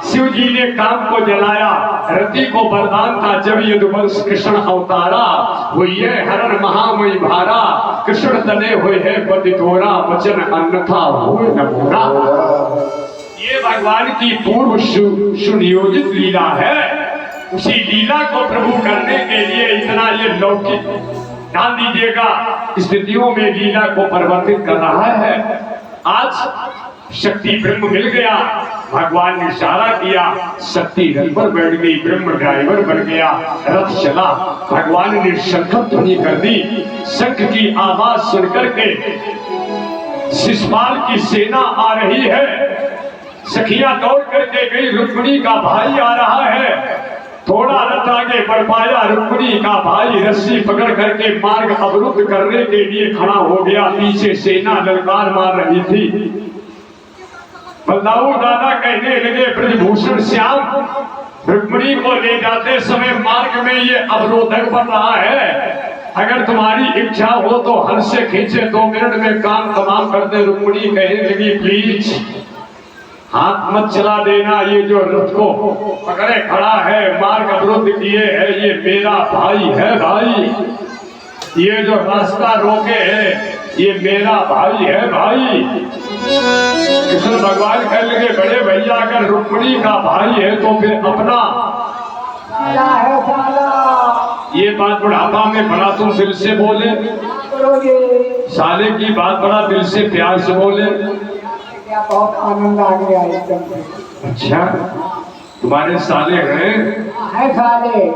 शिव जी ने काम को जलाया, रति को वरदान था। जब यदुवंश कृष्ण अवतारा, वो ये हरण महामयी भारा, कृष्ण तने हुए है बदितोरा, वचन अन्यथा हुए न मोरा। ये भगवान की पूर्व सुनियोजित लीला है। उसी लीला को प्रभु करने के लिए इतना ये लौकिक, ध्यान दीजिएगा, स्थितियों में लीला को परिवर्तित कर रहा है। आज शक्ति ब्रह्म मिल गया, भगवान ने इशारा किया, शक्ति रथ पर बैठ गई, ब्रह्म ड्राइवर बन गया, रथ चला। भगवान ने शंख ध्वनि कर दी। शंख की आवाज सुनकर के शिशुपाल की सेना आ रही है। सखियां दौड़ करके गई, रुक्मिणी का भाई आ रहा है। थोड़ा रथ आगे बढ़ पाया, रुक्मिणी का भाई रस्सी पकड़ करके मार्ग अवरुद्ध करने के लिए खड़ा हो गया। पीछे सेना ललकार मार रही थी। बलदाऊ दादा कहने लगे, ब्रजभूषण श्याम, रुक्मिणी को ले जाते समय मार्ग में ये अवरोधक बन रहा है। अगर तुम्हारी इच्छा हो तो हल से खींचे, 2 मिनट में काम तमाम कर दे। रुक्मिणी कहने लगी, प्लीज हाथ मत चला देना। ये जो रथ को पकड़े खड़ा है, मार्ग अवरुद्ध किए है, ये मेरा भाई है। भाई, ये जो रास्ता रोके है, ये मेरा भाई है। भाई, कृष्ण भगवान कहने लगे, बड़े भैया अगर रुक्मिणी का भाई है तो फिर अपना साला है साला। ये बात बुढ़ापा में बड़ा तुम दिल से बोले, साले की बात बड़ा दिल से प्यार से बोले। बहुत आनंद आ गया एकदम। अच्छा, तुम्हारे साले हैं? है साले,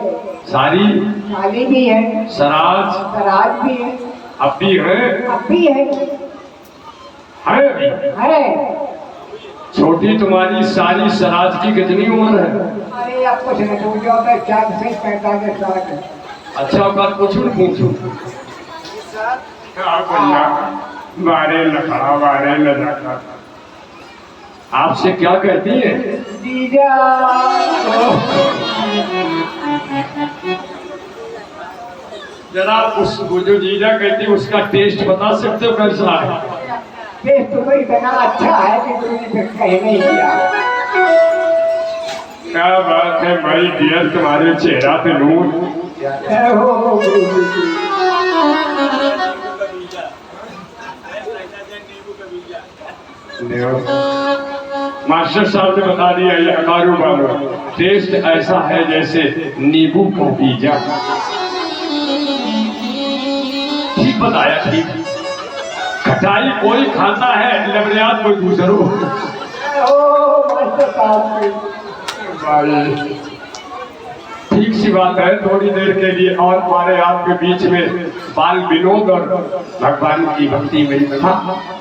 सारी साली भी है, सराज सराज भी है, अब भी है, अब भी है अभी है। छोटी तुम्हारी सारी सराज की कितनी उम्र है? अरे अब कुछ नहीं, तुम जो 40 से 45 साल है। अच्छा बात पूछूं पूछूं, भैया बारे लखड़ा बारे लजाता आपसे क्या कहती है? जीजा। जरा उस वो जो जीजा कहती है उसका टेस्ट बता सकते हो कैसा है? टेस्ट तो इतना अच्छा है कि तुमने फिर कहीं नहीं किया। क्या बात है भाई डियर, तुम्हारे चेहरा पे नूर। मास्टर साहब ने बता दिया ये अकारू बालो टेस्ट ऐसा है जैसे नींबू का बीजा। ठीक बताया, ठीक। खटाई कोई खाता है, लबरियात कोई दूसरो। ठीक सी बात है। थोड़ी देर के लिए और हमारे आपके बीच में बाल विनोद और भगवान की भक्ति में था।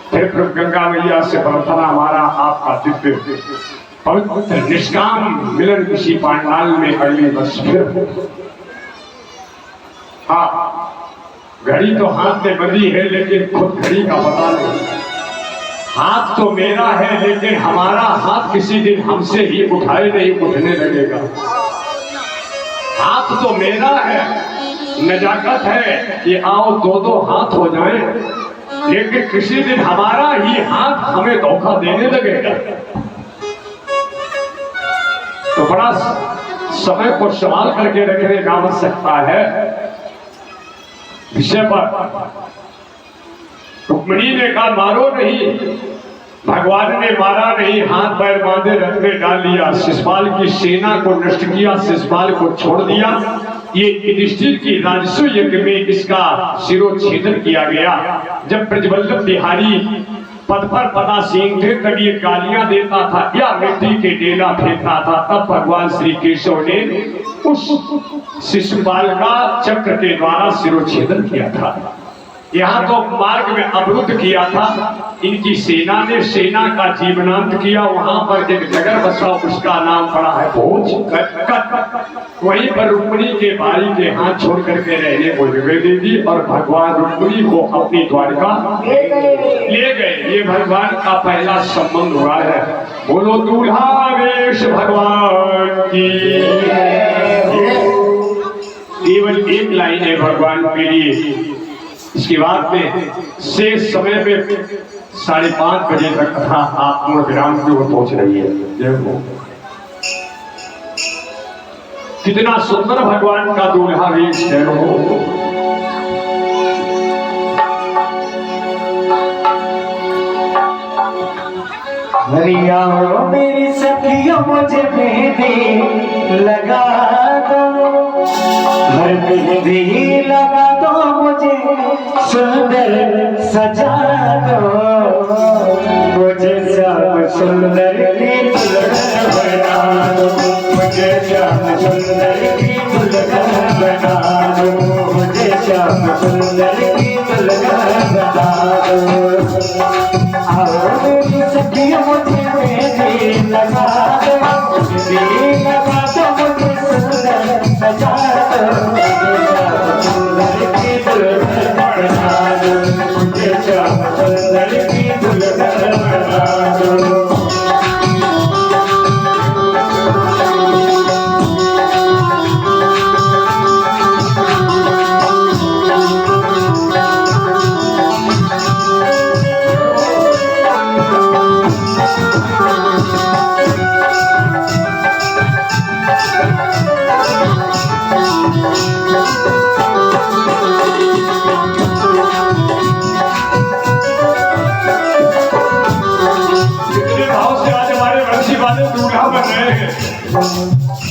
फिर गंगा मैया से प्रार्थना हमारा आपका दिव्य पवित्र निष्काम मिलन किसी पांडाल में अगली वर्ष फिर। हाँ, घड़ी तो हाथ में बंधी है लेकिन खुद घड़ी का पता नहीं। हाथ तो मेरा है लेकिन हमारा हाथ किसी दिन हमसे ही उठाए नहीं उठने लगेगा। हाथ तो मेरा है, नजाकत है कि आओ दो दो हाथ हो जाएं, लेकिन किसी दिन हमारा ही हाथ हमें धोखा देने लगेगा। तो बड़ा समय को संभाल करके रखने का आवश्यकता है। विषय पर रुक्मिणी ने कहा मारो नहीं, भगवान ने मारा नहीं, हाथ पैर बांधे रथ में डाल लिया, शिशुपाल की सेना को नष्ट किया, शिशुपाल को छोड़ दिया। ये युधिष्ठिर की राजस्व यज्ञ में इसका शिरोच्छेदन किया गया। जब ब्रजवल्लभ बिहारी पद पर पदासीन थे तब ये गालियां देता था या मिट्टी के डेला फेंकता था, तब भगवान श्री केशव ने उस शिशुपाल का चक्र के द्वारा शिरोच्छेदन किया था। यहाँ तो मार्ग में अवरुद्ध किया था, इनकी सेना ने सेना का जीवनांत किया। वहां पर एक नगर बसा, उसका नाम पड़ा है भोज। वहीं पर रुक्मिणी के भाई के हाथ छोड़ करके रहने को जगह दे दी और भगवान रुक्मिणी को अपनी द्वारिका ले गए। ये भगवान का पहला संबंध हुआ है। बोलो दूल्हा वेश भगवान की। केवल एक लाइन है भगवान के लिए। इसके बाद में शेष समय में 5:30 बजे तक कथा आप पूर्ण विराम की ओर पहुंच रही है। देखो कितना सुंदर भगवान का दूल्हा वेश है। हरिया मेरी सखियों मुझे मेहंदी लगा दो, हर मेहंदी लगा दो, मुझे सुंदर सजा दो, मुझे श्याम सुंदर की दुल्हन बना दो, मुझे श्याम सुंदर की दुल्हन बना दो, मुझे श्याम सुंदर की दुल्हन बना दो। आओ मेरी सखियों मुझे मेहंदी लगा दो, मेहंदी लगा दो, मुझे सुंदर सजा दो, मुझे श्याम सुंदर की दुल्हन बना दो, मुझे श्याम सुंदर की दुल्हन बना दो।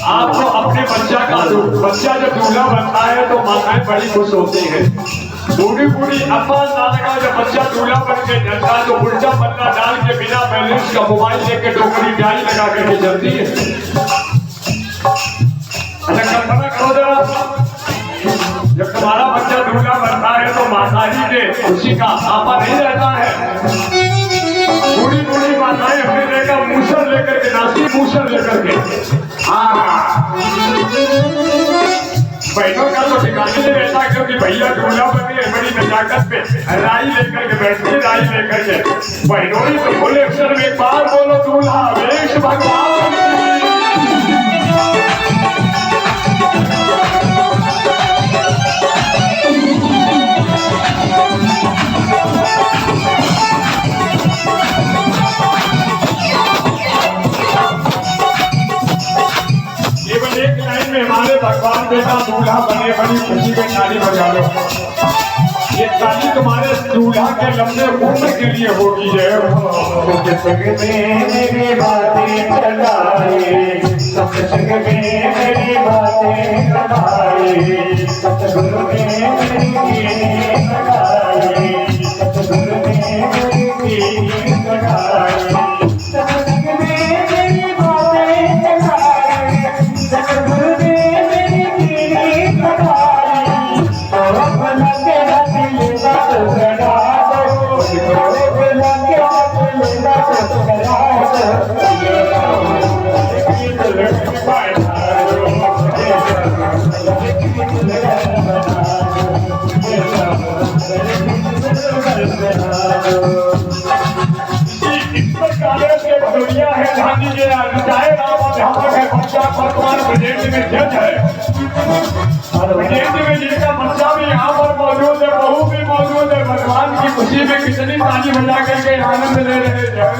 आपको अपने बच्चा जब दूल्हा बनता है तो माताएं बड़ी खुश होती हैं। बूढ़ी बूढ़ी अम्मा नाना का जब बच्चा दूल्हा बन के चलता है तो उल्टा पन्ना डाल के बिना बैलेंस का मोबाइल लेके टोकरी डाई लगा करके चलती है। अच्छा कल्पना करो जरा, जब तुम्हारा बच्चा दूल्हा बनता है तो माताजी के खुशी का आपा नहीं रहता है। बूढ़ी बूढ़ी माताएं अपने लेकर मूसर लेकर के नासी मूसर लेकर के बहनों का तो ठिकाने नहीं रहता, क्योंकि भैया दूल्हा बने बड़ी नजाकत पे राई लेकर के बैठते, राई लेकर के बहनों ही तो बोले अक्सर में एक बार बोलो दूल्हा वेश भगवान। एक लाइन में हमारे भगवान बेटा दूल्हा बने, बड़ी खुशी में ताली बजा लो। ये ताली तुम्हारे दूल्हा के लंबे उम्र के लिए होगी है। सत्संग में मेरी बातें बताए, सत्संग में मेरी बातें बताए, सत्संग में मेरी बताए, सत्संग में मेरी बताए, सत्संग में मेरी बातें बताए, सत्संग में मेरी बताए, और अपना के दिल बात करा दो, अपना के दिल बात करा दुनिया है गांधी जी रिटायर अध्यापक है, बच्चा वर्तमान प्रेजेंट में जज है, और प्रेजेंट में जिनका बच्चा भी यहाँ पर मौजूद है, बहू भी मौजूद है। भगवान की खुशी में कितनी ताली बजा करके आनंद ले रहे हैं।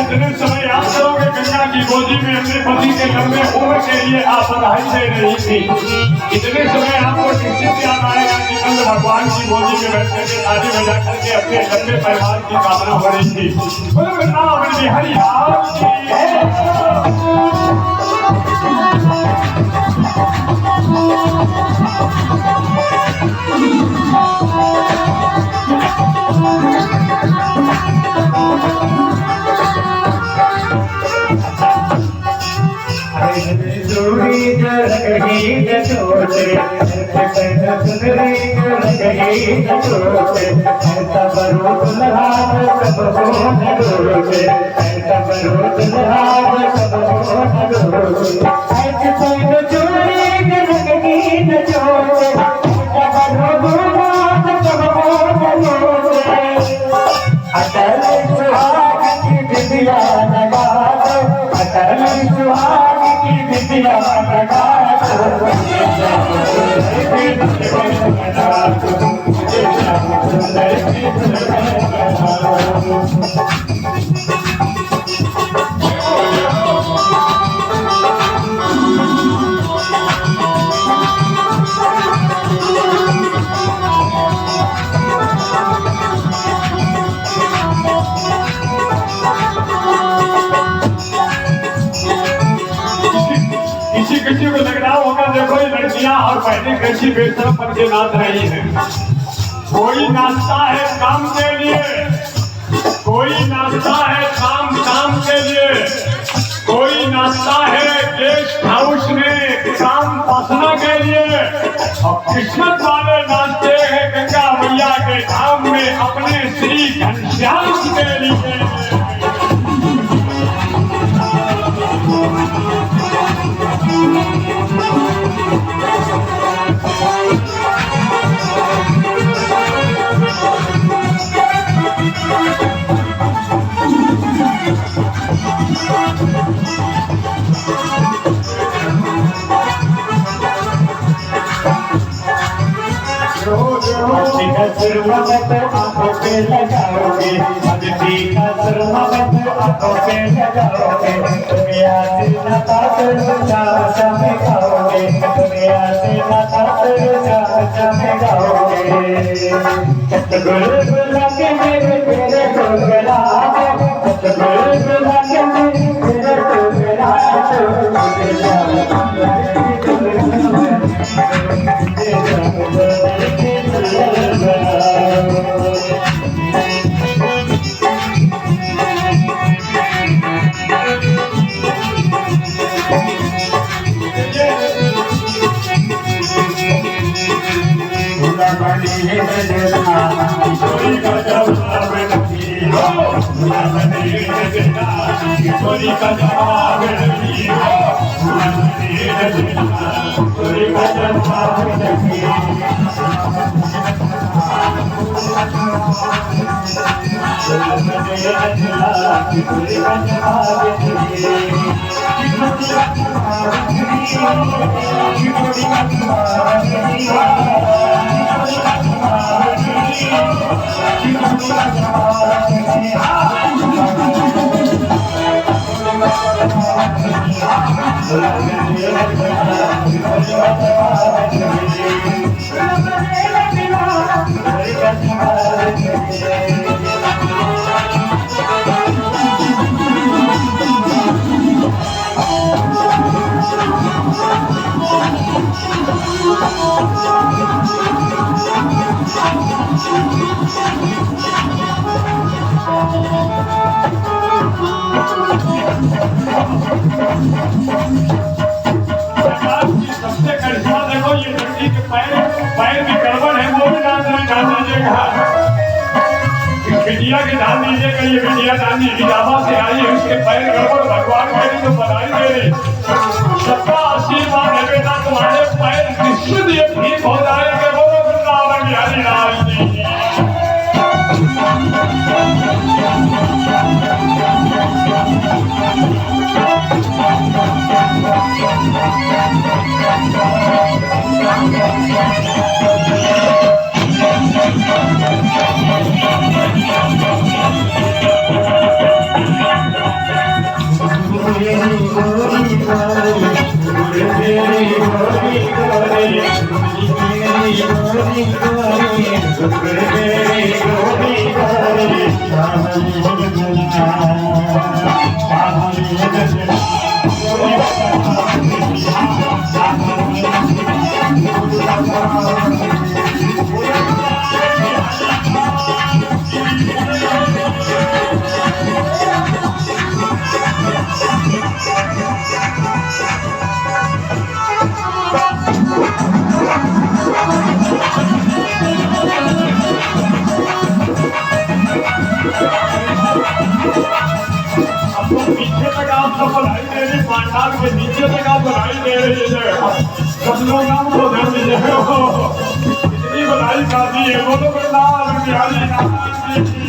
इतने समय याद करोगे गंगा की गोदी में अपने पति के लंबे उम्र के लिए आप बधाई दे रही थी, इतने समय आपको निश्चित याद आएगा कि कल भगवान की गोदी में बैठ करके ताली बजा करके अपने लंबे परिवार की कामना हो रही थी। हरि दूरी जरगी जटोटे, सुंदरी जरगी जटोटे, तबरो दुल्हार सबको नडोटे, तबरो दुल्हार सबको नडोटे, ऐसे चोरी जरगी जटोटे, तबरो दुल्हार सबको नडोटे, अटल सुहाग की बिटिया लगा दो, अटल सुहाग बिटिया लगा किसी को लग रहा होगा देखो ये लड़कियां और पहले कैसी बेशरम बन के नाच रही हैं। कोई नाचता है काम के लिए, कोई नाचता है काम के लिए, कोई नाचता है गेस्ट हाउस में काम पसना के लिए, और किस्मत वाले नाचते हैं गंगा मैया के धाम में अपने श्री घनश्याम के लिए। सुरमा मत आंखों पे लगाओगे, अदिति का सुरमा मत आंखों पे लगाओगे, तुम्हें आसे नाता चाचा में खाओगे, तुम्हें आसे नाता चाचा में गाओगे। सतगुरु बुला के मेरे तेरे को गला दो, सतगुरु बुला के मेरे को गला दो, किशोरी का जवाब नहीं हो पूरा मंदिर देना किशोरी का जवाब नहीं हो पूरा मंदिर देना किशोरी का जवाब नहीं सबसे करिश्मा देखो ये लड़की के पैर में गड़बड़ है, वो भी डाल दीजिएगा। बिटिया के डाल दीजिएगा, ये बिटिया दानी हिजाबा से आई है, उसके पैर गड़बड़ भगवान मेरी तो बधाई मेरी सबका आशीर्वाद है बेटा, तुम्हारे पैर निश्चित ये ठीक हो जाएंगे। बोलो वृंदावन बिहारी लाल जी। पांडाल के नीचे तक आप बधाई दे रही है, सब लोग आपको ध्यान दीजिए। इतनी बधाई शादी है, बोलो वृंदावन बिहारी लाल जी की।